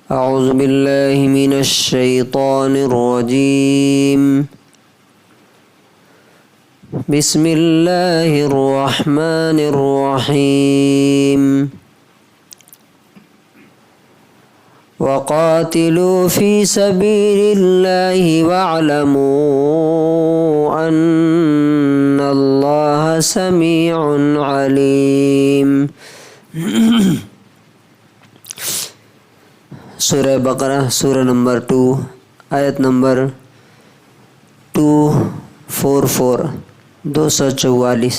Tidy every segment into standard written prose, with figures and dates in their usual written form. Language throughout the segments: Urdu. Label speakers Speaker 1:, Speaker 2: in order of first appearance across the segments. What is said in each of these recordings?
Speaker 1: اعوذ باللہ من الشیطان الرجیم بسم اللہ الرحمن الرحیم وقاتلوا فی سبیل اللہ واعلموا ان اللہ سمیع علیم۔ سورہ بقرہ سورہ نمبر 2 آیت نمبر 244 244۔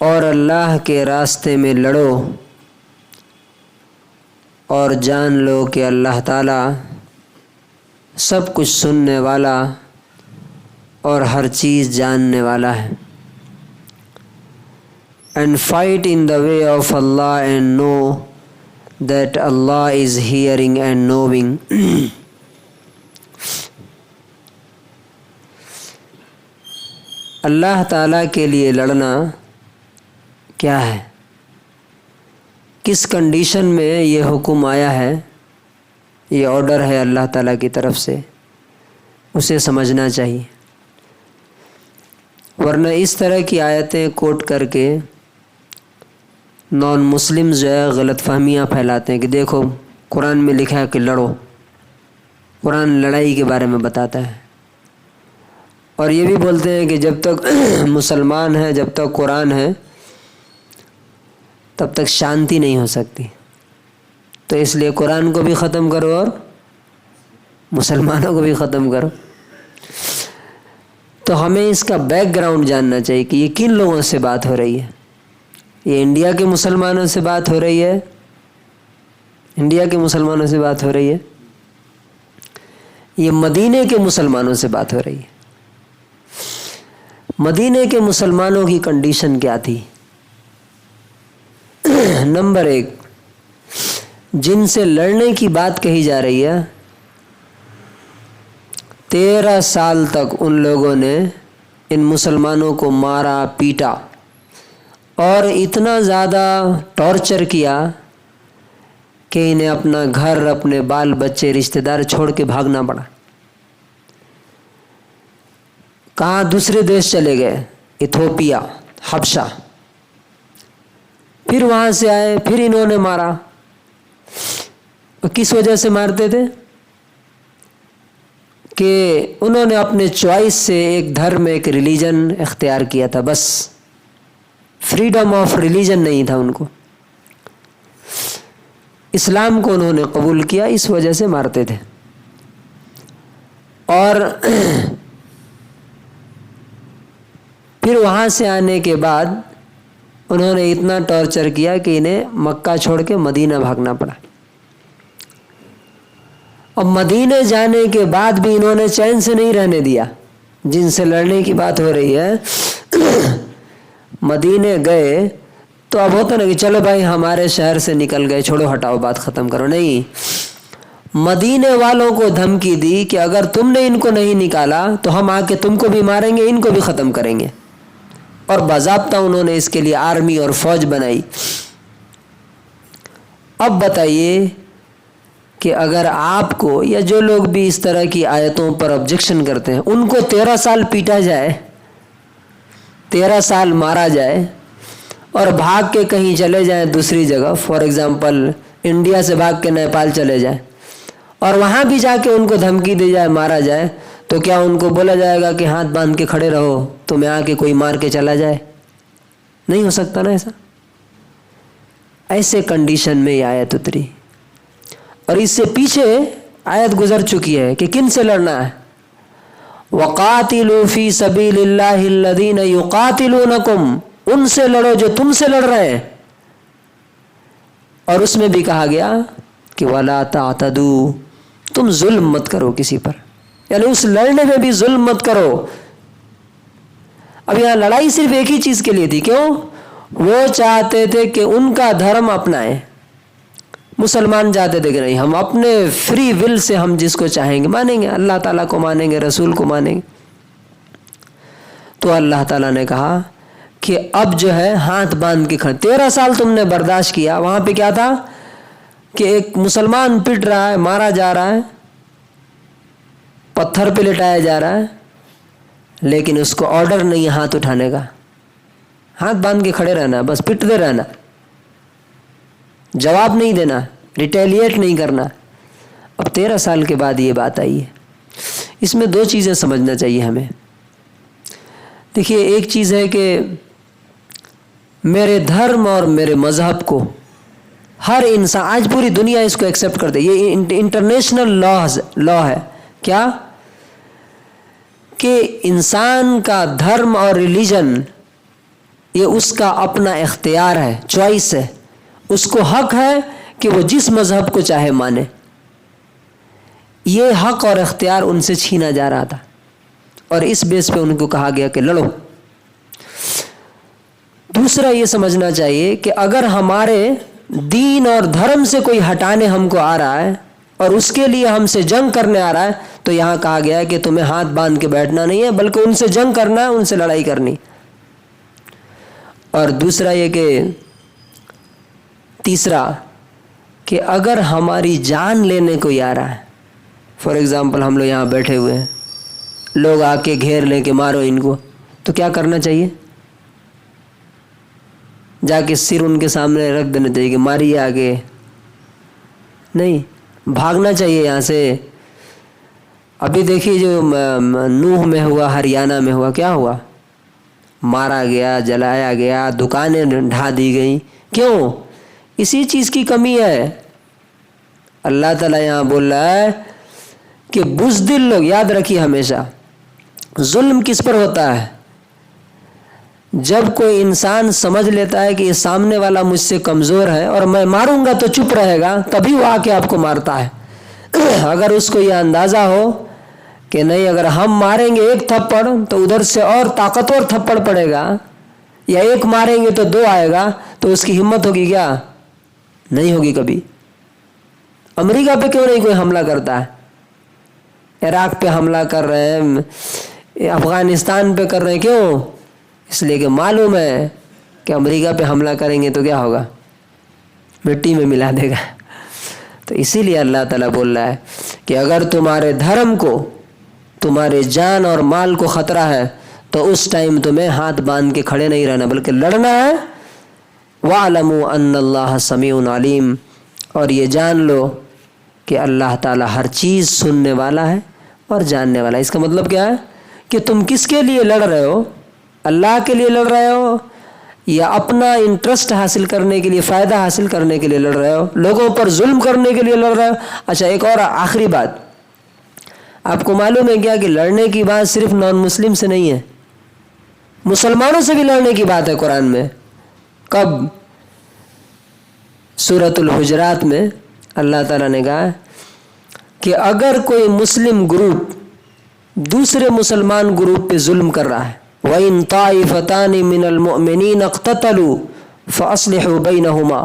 Speaker 1: اور اللہ کے راستے میں لڑو اور جان لو کہ اللہ تعالیٰ سب کچھ سننے والا اور ہر چیز جاننے والا ہے۔ And fight in the way of Allah and know that Allah is hearing and knowing۔ اللہ تعالیٰ کے لیے لڑنا کیا ہے، کس کنڈیشن میں یہ حکم آیا ہے، یہ آرڈر ہے اللہ تعالیٰ کی طرف سے، اسے سمجھنا چاہیے، ورنہ اس طرح کی آیتیں کوٹ کر کے نان مسلم جو ہے غلط فہمیاں پھیلاتے ہیں کہ دیکھو قرآن میں لکھا ہے کہ لڑو، قرآن لڑائی کے بارے میں بتاتا ہے، اور یہ بھی بولتے ہیں کہ جب تک مسلمان ہے، جب تک قرآن ہے، تب تک شانتی نہیں ہو سکتی، تو اس لیے قرآن کو بھی ختم کرو اور مسلمانوں کو بھی ختم کرو۔ تو ہمیں اس کا بیک گراؤنڈ جاننا چاہیے کہ یہ کن لوگوں سے بات ہو رہی ہے۔ یہ انڈیا کے مسلمانوں سے بات ہو رہی ہے، انڈیا کے مسلمانوں سے بات ہو رہی ہے، یہ مدینے کے مسلمانوں سے بات ہو رہی ہے۔ مدینے کے مسلمانوں کی کنڈیشن کیا تھی؟ نمبر 1، جن سے لڑنے کی بات کہی جا رہی ہے، 13 سال تک ان لوگوں نے ان مسلمانوں کو مارا پیٹا اور اتنا زیادہ ٹارچر کیا کہ انہیں اپنا گھر، اپنے بال بچے، رشتہ دار چھوڑ کے بھاگنا پڑا۔ کہاں؟ دوسرے دیش چلے گئے، ایتھوپیا، حبشہ، پھر وہاں سے آئے، پھر انہوں نے مارا۔ کس وجہ سے مارتے تھے؟ کہ انہوں نے اپنے چوائس سے ایک دھرم، ایک ریلیجن اختیار کیا تھا، بس فریڈم آف ریلیجن نہیں تھا ان کو، اسلام کو انہوں نے قبول کیا، اس وجہ سے مارتے تھے۔ اور پھر وہاں سے آنے کے بعد انہوں نے اتنا ٹارچر کیا کہ انہیں مکہ چھوڑ کے مدینہ بھاگنا پڑا۔ اب مدینے جانے کے بعد بھی انہوں نے چین سے نہیں رہنے دیا، جن سے لڑنے کی بات ہو رہی ہے۔ مدینے گئے تو اب ہوتا نا کہ چلو بھائی ہمارے شہر سے نکل گئے، چھوڑو ہٹاؤ بات ختم کرو، نہیں، مدینے والوں کو دھمکی دی کہ اگر تم نے ان کو نہیں نکالا تو ہم آ کے تم کو بھی ماریں گے، ان کو بھی ختم کریں گے، اور باضابطہ انہوں نے اس کے لیے آرمی اور فوج بنائی۔ اب بتائیے کہ اگر آپ کو یا جو لوگ بھی اس طرح کی آیتوں پر آبجیکشن کرتے ہیں، ان کو 13 سال پیٹا جائے، 13 سال مارا جائے، اور بھاگ کے کہیں چلے جائیں دوسری جگہ، فار ایگزامپل انڈیا سے بھاگ کے نیپال چلے جائیں، اور وہاں بھی جا کے ان کو دھمکی دی جائے، مارا جائے، تو کیا ان کو بولا جائے گا کہ ہاتھ باندھ کے کھڑے رہو، تمہیں آ کے کوئی مار کے چلا جائے؟ نہیں ہو سکتا نا ایسا۔ ایسے کنڈیشن میں یہ آیت اتری، اور اس سے پیچھے آیت گزر چکی ہے کہ کن سے لڑنا ہے۔ وَقَاتِلُوا فِي سَبِيلِ اللَّهِ الَّذِينَ يُقَاتِلُونَكُمْ، ان سے لڑو جو تم سے لڑ رہے ہیں، اور اس میں بھی کہا گیا کہ وَلَا تَعْتَدُوا، تم ظلم مت کرو کسی پر، یعنی اس لڑنے میں بھی ظلم مت کرو۔ اب یہاں لڑائی صرف ایک ہی چیز کے لیے تھی، کیوں؟ وہ چاہتے تھے کہ ان کا دھرم اپنائیں، مسلمان چاہتے تھے کہ نہیں، ہم اپنے فری ول سے ہم جس کو چاہیں گے مانیں گے، اللہ تعالیٰ کو مانیں گے، رسول کو مانیں گے۔ تو اللہ تعالیٰ نے کہا کہ اب جو ہے ہاتھ باندھ کے کھڑے. 13 سال تم نے برداشت کیا. وہاں پہ کیا تھا کہ ایک مسلمان پٹ رہا ہے, مارا جا رہا ہے, پتھر پہ لٹایا جا رہا ہے, لیکن اس کو آرڈر نہیں ہے ہاتھ اٹھانے کا. ہاتھ باندھ کے کھڑے رہنا, بس پٹتے رہنا, جواب نہیں دینا, ریٹیلیٹ نہیں کرنا. اب 13 سال کے بعد یہ بات آئی ہے. اس میں 2 چیزیں سمجھنا چاہیے ہمیں. دیکھیے, ایک چیز ہے کہ میرے دھرم اور میرے مذہب کو ہر انسان, آج پوری دنیا اس کو ایکسیپٹ کرتے. یہ انٹرنیشنل لا ہے. کیا کہ انسان کا دھرم اور ریلیجن یہ اس کا اپنا اختیار ہے, چوائس ہے. اس کو حق ہے کہ وہ جس مذہب کو چاہے مانے. یہ حق اور اختیار ان سے چھینا جا رہا تھا, اور اس بیس پہ ان کو کہا گیا کہ لڑو. دوسرا یہ سمجھنا چاہیے کہ اگر ہمارے دین اور دھرم سے کوئی ہٹانے ہم کو آ رہا ہے اور اس کے لیے ہم سے جنگ کرنے آ رہا ہے, تو یہاں کہا گیا ہے کہ تمہیں ہاتھ باندھ کے بیٹھنا نہیں ہے, بلکہ ان سے جنگ کرنا ہے, ان سے لڑائی کرنی. اور دوسرا یہ کہ تیسرا کہ اگر ہماری جان لینے کو آ رہا ہے, فار ایگزامپل ہم لوگ یہاں بیٹھے ہوئے ہیں, لوگ آ کے گھیر لیں کہ مارو ان کو, تو کیا کرنا چاہیے؟ جا کے سر ان کے سامنے رکھ دینا چاہیے کہ ماریے آگے. نہیں, بھاگنا چاہیے یہاں سے. ابھی دیکھیے جو نوح میں ہوا, ہریانہ میں ہوا, کیا ہوا؟ مارا گیا, جلایا گیا, دکانیں ڈھا دی گئیں. کیوں؟ اسی چیز کی کمی ہے. اللہ تعالیٰ یہاں بول رہا ہے کہ بزدل لوگ, یاد رکھیے ہمیشہ ظلم کس پر ہوتا ہے؟ جب کوئی انسان سمجھ لیتا ہے کہ یہ سامنے والا مجھ سے کمزور ہے اور میں ماروں گا تو چپ رہے گا, تبھی وہ آ کے آپ کو مارتا ہے. اگر اس کو یہ اندازہ ہو کہ نہیں, اگر ہم ماریں گے ایک تھپڑ تو ادھر سے اور طاقتور تھپڑ پڑے گا, یا ایک ماریں گے تو 2 آئے گا, تو اس کی ہمت ہوگی کیا؟ نہیں ہوگی کبھی. امریکہ پہ کیوں نہیں کوئی حملہ کرتا ہے؟ عراق پہ حملہ کر رہے ہیں, افغانستان پہ کر رہے ہیں, کیوں؟ اس لیے کہ معلوم ہے کہ امریکہ پہ حملہ کریں گے تو کیا ہوگا؟ مٹی میں ملا دے گا. تو اسی لیے اللہ تعالیٰ بول رہا ہے کہ اگر تمہارے دھرم کو, تمہارے جان اور مال کو خطرہ ہے, تو اس ٹائم تمہیں ہاتھ باندھ کے کھڑے نہیں رہنا, بلکہ لڑنا ہے. وَاعْلَمُوا أَنَّ اللَّهَ سَمِيعٌ عَلِيمٌ, اور یہ جان لو کہ اللہ تعالیٰ ہر چیز سننے والا ہے اور جاننے والا ہے. اس کا مطلب کیا ہے کہ تم کس کے لیے لڑ رہے ہو؟ اللہ کے لیے لڑ رہے ہو, یا اپنا انٹرسٹ حاصل کرنے کے لیے, فائدہ حاصل کرنے کے لیے لڑ رہے ہو, لوگوں پر ظلم کرنے کے لیے لڑ رہے ہو؟ اچھا, ایک اور آخری بات, آپ کو معلوم ہے کیا کہ لڑنے کی بات صرف نان مسلم سے نہیں ہے, مسلمانوں سے بھی لڑنے کی بات ہے قرآن میں. کب؟ سورۃ الحجرات میں اللہ تعالیٰ نے کہا کہ اگر کوئی مسلم گروپ دوسرے مسلمان گروپ پہ ظلم کر رہا ہے, وَإِن طَائِفَتَانِ مِنَ الْمُؤْمِنِينَ اقْتَتَلُوا فَأَصْلِحُوا بَيْنَهُمَا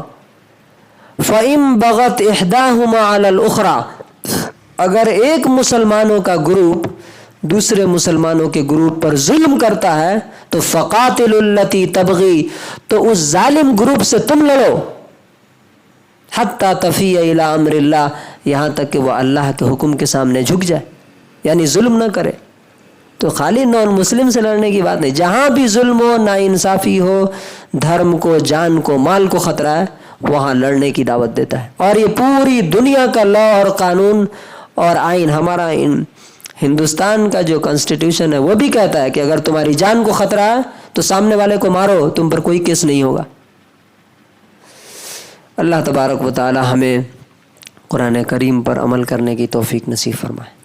Speaker 1: فَإِن بَغَتْ إِحْدَاهُمَا عَلَى الْأُخْرَى, اگر ایک مسلمانوں کا گروپ دوسرے مسلمانوں کے گروپ پر ظلم کرتا ہے تو فَقَاتِلُوا الَّتِي تَبْغِي, تو اس ظالم گروپ سے تم لڑو, حَتَّى تَفِيَّ إِلَىٰ أَمْرِ اللَّهِ, یہاں تک کہ وہ اللہ کے حکم کے سامنے جھک جائے, یعنی ظلم نہ کرے. تو خالی نان مسلم سے لڑنے کی بات نہیں, جہاں بھی ظلم ہو, ناانصافی ہو, دھرم کو, جان کو, مال کو خطرہ ہے, وہاں لڑنے کی دعوت دیتا ہے. اور یہ پوری دنیا کا لا اور قانون اور آئین, ہمارا ہندوستان کا جو کانسٹیٹیوشن ہے وہ بھی کہتا ہے کہ اگر تمہاری جان کو خطرہ ہے تو سامنے والے کو مارو, تم پر کوئی کیس نہیں ہوگا. اللہ تبارک و تعالی ہمیں قرآن کریم پر عمل کرنے کی توفیق نصیب فرمائے.